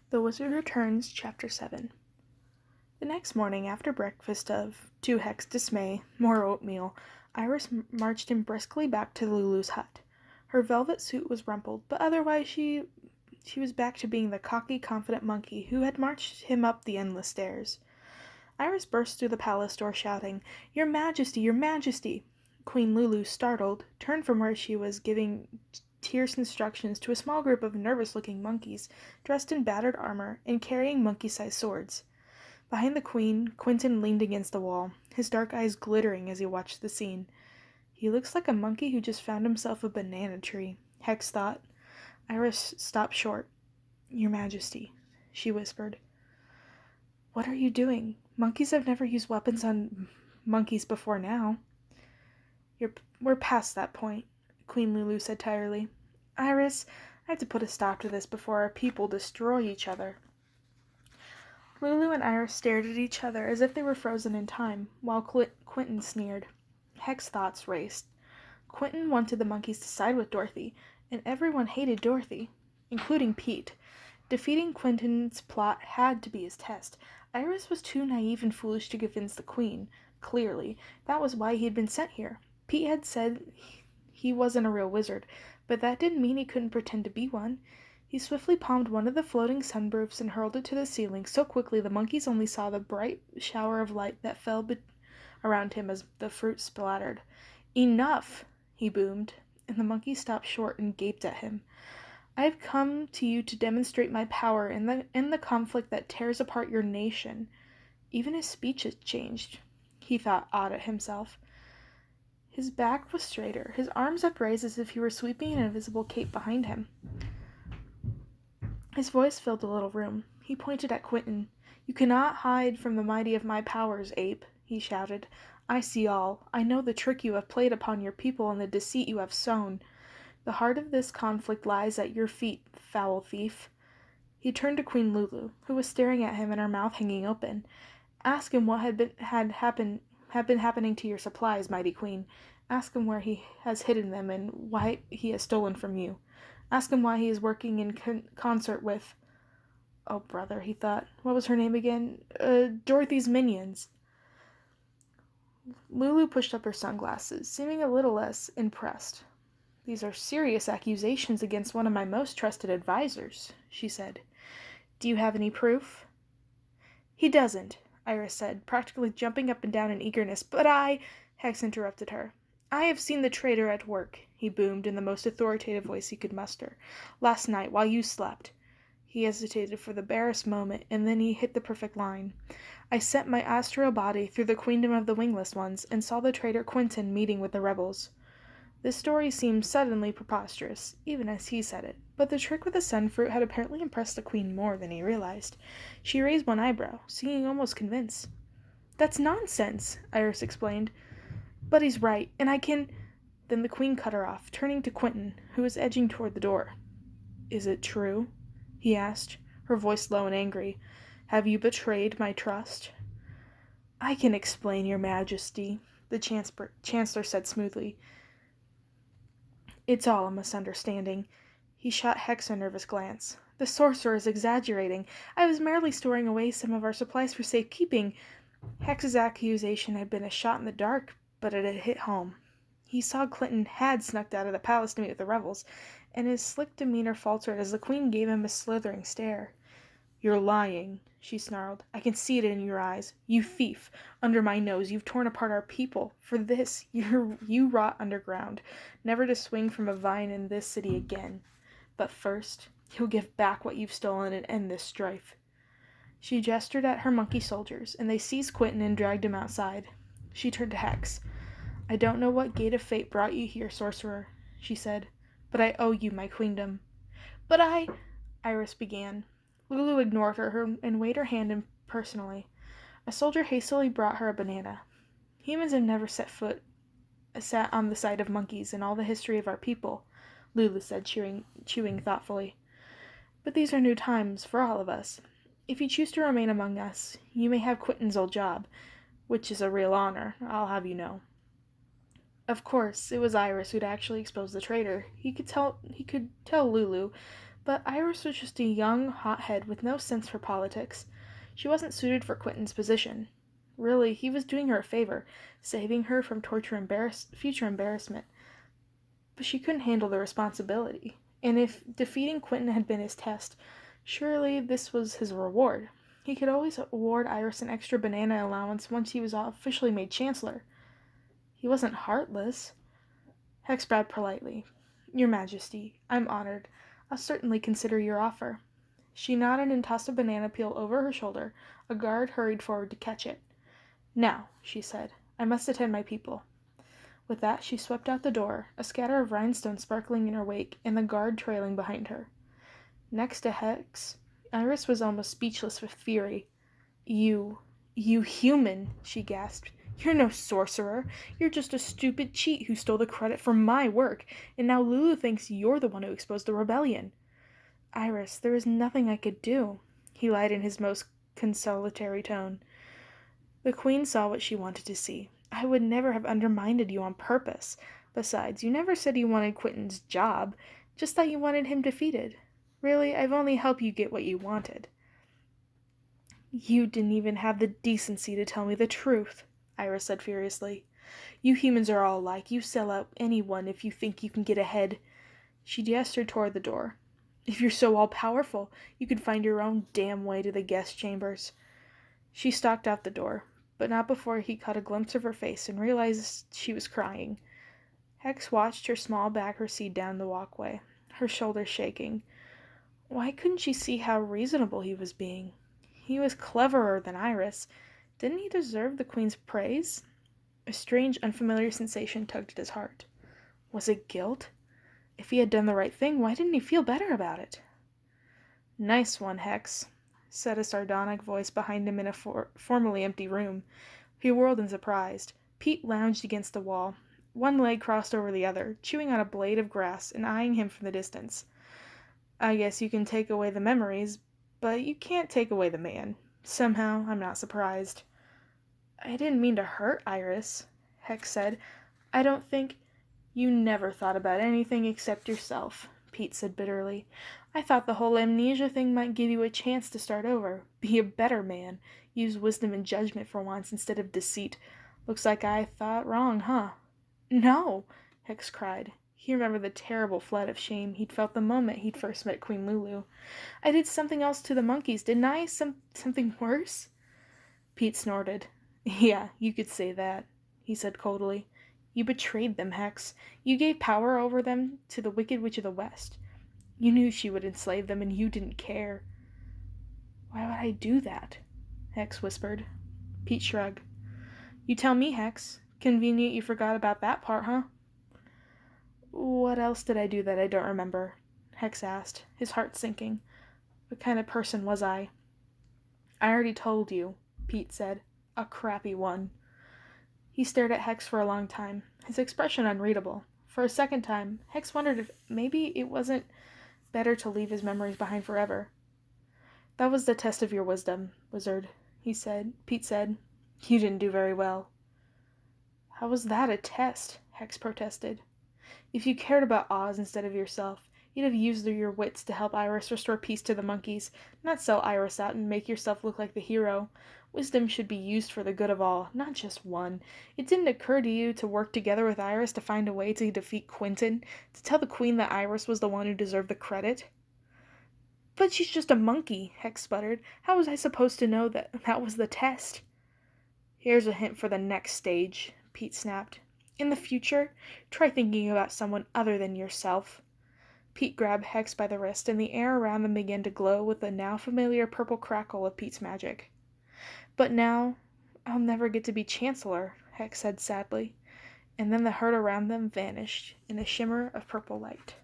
The Wizard Returns, Chapter 7. The next morning, after breakfast of, to Heck's dismay, more oatmeal, Iris marched him briskly back to Lulu's hut. Her velvet suit was rumpled, but otherwise she was back to being the cocky, confident monkey who had marched him up the endless stairs. Iris burst through the palace door shouting, "Your Majesty! Your Majesty!" Queen Lulu, startled, turned from where she was giving terse instructions to a small group of nervous-looking monkeys, dressed in battered armor and carrying monkey-sized swords. Behind the queen, Quentin leaned against the wall, his dark eyes glittering as he watched the scene. "He looks like a monkey who just found himself a banana tree," Hex thought. Iris stopped short. "Your Majesty," she whispered. "What are you doing? Monkeys have never used weapons on monkeys before now." We're past that point," Queen Lulu said tiredly. "Iris, I have to put a stop to this before our people destroy each other." Lulu and Iris stared at each other as if they were frozen in time, while Quentin sneered. Heck's thoughts raced. Quentin wanted the monkeys to side with Dorothy, and everyone hated Dorothy, including Pete. Defeating Quentin's plot had to be his test. Iris was too naive and foolish to convince the Queen. Clearly, that was why he had been sent here. Pete had said he wasn't a real wizard, but that didn't mean he couldn't pretend to be one. He swiftly palmed one of the floating sunroofs and hurled it to the ceiling so quickly the monkeys only saw the bright shower of light that fell around him as the fruit splattered. "Enough!" he boomed, and the monkeys stopped short and gaped at him. "I have come to you to demonstrate my power in the conflict that tears apart your nation." Even his speech had changed. He thought odd at himself. His back was straighter, his arms upraised as if he were sweeping an invisible cape behind him. His voice filled the little room. He pointed at Quentin. "You cannot hide from the mighty of my powers, ape," he shouted. "I see all. I know the trick you have played upon your people and the deceit you have sown. The heart of this conflict lies at your feet, foul thief." He turned to Queen Lulu, who was staring at him and her mouth hanging open. "Ask him what had been happening to your supplies, mighty queen. Ask him where he has hidden them and why he has stolen from you. Ask him why he is working in concert with—" "Oh, brother," he thought. What was her name again? Dorothy's minions. Lulu pushed up her sunglasses, seeming a little less impressed. "These are serious accusations against one of my most trusted advisors," she said. "Do you have any proof?" "He doesn't," Iris said, practically jumping up and down in eagerness. "But Hex interrupted her. "I have seen the traitor at work," he boomed in the most authoritative voice he could muster. "Last night, while you slept." He hesitated for the barest moment, and then he hit the perfect line. "I sent my astral body through the queendom of the wingless ones, and saw the traitor Quentin meeting with the rebels." This story seemed suddenly preposterous, even as he said it, but the trick with the sunfruit had apparently impressed the queen more than he realized. She raised one eyebrow, seeming almost convinced. "That's nonsense," Iris explained. "But he's right, and I can—" Then the queen cut her off, turning to Quentin, who was edging toward the door. "Is it true?" he asked, her voice low and angry. "Have you betrayed my trust?" "I can explain, your majesty," the chancellor said smoothly. "It's all a misunderstanding." He shot Hex a nervous glance. "The sorcerer is exaggerating. I was merely storing away some of our supplies for safekeeping." Hex's accusation had been a shot in the dark, but it had hit home. He saw Quentin had snuck out of the palace to meet with the rebels, and his slick demeanor faltered as the queen gave him a slithering stare. "You're lying," she snarled. "I can see it in your eyes. You thief! Under my nose, you've torn apart our people. For this, you rot underground, never to swing from a vine in this city again. But first, you'll give back what you've stolen and end this strife." She gestured at her monkey soldiers, and they seized Quentin and dragged him outside. She turned to Hex. "I don't know what gate of fate brought you here, sorcerer," she said, "but I owe you my queendom." "But Iris began. Lulu ignored her and waved her hand impersonally. A soldier hastily brought her a banana. "Humans have never sat on the side of monkeys in all the history of our people," Lulu said, chewing thoughtfully. "But these are new times for all of us. If you choose to remain among us, you may have Quentin's old job, which is a real honor, I'll have you know." Of course, it was Iris who'd actually exposed the traitor. He could tell Lulu, But Iris was just a young hothead with no sense for politics. She wasn't suited for Quentin's position. Really, he was doing her a favor, saving her from future embarrassment. But she couldn't handle the responsibility. And if defeating Quentin had been his test, surely this was his reward. He could always award Iris an extra banana allowance once he was officially made Chancellor. He wasn't heartless. Hex bowed politely. Your Majesty, I'm honored. I'll certainly consider your offer. She nodded and tossed a banana peel over her shoulder. A guard hurried forward to catch it. Now, she said, I must attend my people. With that, she swept out the door, a scatter of rhinestones sparkling in her wake, and the guard trailing behind her. Next to Hex, Iris was almost speechless with fury. You human, she gasped. You're no sorcerer. You're just a stupid cheat who stole the credit for my work, and now Lulu thinks you're the one who exposed the rebellion. Iris, there is nothing I could do, he lied in his most consolatory tone. The Queen saw what she wanted to see. I would never have undermined you on purpose. Besides, you never said you wanted Quentin's job, just that you wanted him defeated. Really, I've only helped you get what you wanted. You didn't even have the decency to tell me the truth, Iris said furiously. You humans are all alike. You sell out anyone if you think you can get ahead. She gestured toward the door. If you're so all-powerful, you can find your own damn way to the guest chambers. She stalked out the door, but not before he caught a glimpse of her face and realized she was crying. Hex watched her small back recede down the walkway, her shoulders shaking. Why couldn't she see how reasonable he was being? He was cleverer than Iris. Didn't he deserve the Queen's praise? A strange, unfamiliar sensation tugged at his heart. Was it guilt? If he had done the right thing, why didn't he feel better about it? Nice one, Hex, said a sardonic voice behind him in a formerly empty room. He whirled in surprise. Pete lounged against the wall, one leg crossed over the other, chewing on a blade of grass and eyeing him from the distance. I guess you can take away the memories, but you can't take away the man. Somehow, I'm not surprised. I didn't mean to hurt Iris, Hex said. I don't think... You never thought about anything except yourself, Pete said bitterly. I thought the whole amnesia thing might give you a chance to start over, be a better man, use wisdom and judgment for once instead of deceit. Looks like I thought wrong, huh? No, Hex cried. He remembered the terrible flood of shame he'd felt the moment he'd first met Queen Lulu. I did something else to the monkeys, didn't I? Something worse? Pete snorted. Yeah, you could say that, he said coldly. You betrayed them, Hex. You gave power over them to the Wicked Witch of the West. You knew she would enslave them, and you didn't care. Why would I do that? Hex whispered. Pete shrugged. You tell me, Hex. Convenient you forgot about that part, huh? What else did I do that I don't remember? Hex asked, his heart sinking. What kind of person was I? I already told you, Pete said. A crappy one. He stared at Hex for a long time, his expression unreadable. For a second time, Hex wondered if maybe it wasn't better to leave his memories behind forever. That was the test of your wisdom, wizard, Pete said. You didn't do very well. How was that a test? Hex protested. If you cared about Oz instead of yourself, you'd have used your wits to help Iris restore peace to the monkeys, not sell Iris out and make yourself look like the hero. Wisdom should be used for the good of all, not just one. It didn't occur to you to work together with Iris to find a way to defeat Quentin, to tell the Queen that Iris was the one who deserved the credit? But she's just a monkey, Hex sputtered. How was I supposed to know that was the test? Here's a hint for the next stage, Pete snapped. In the future, try thinking about someone other than yourself. Pete grabbed Hex by the wrist, and the air around them began to glow with the now familiar purple crackle of Pete's magic. But now, I'll never get to be Chancellor, Hex said sadly, and then the herd around them vanished in a shimmer of purple light.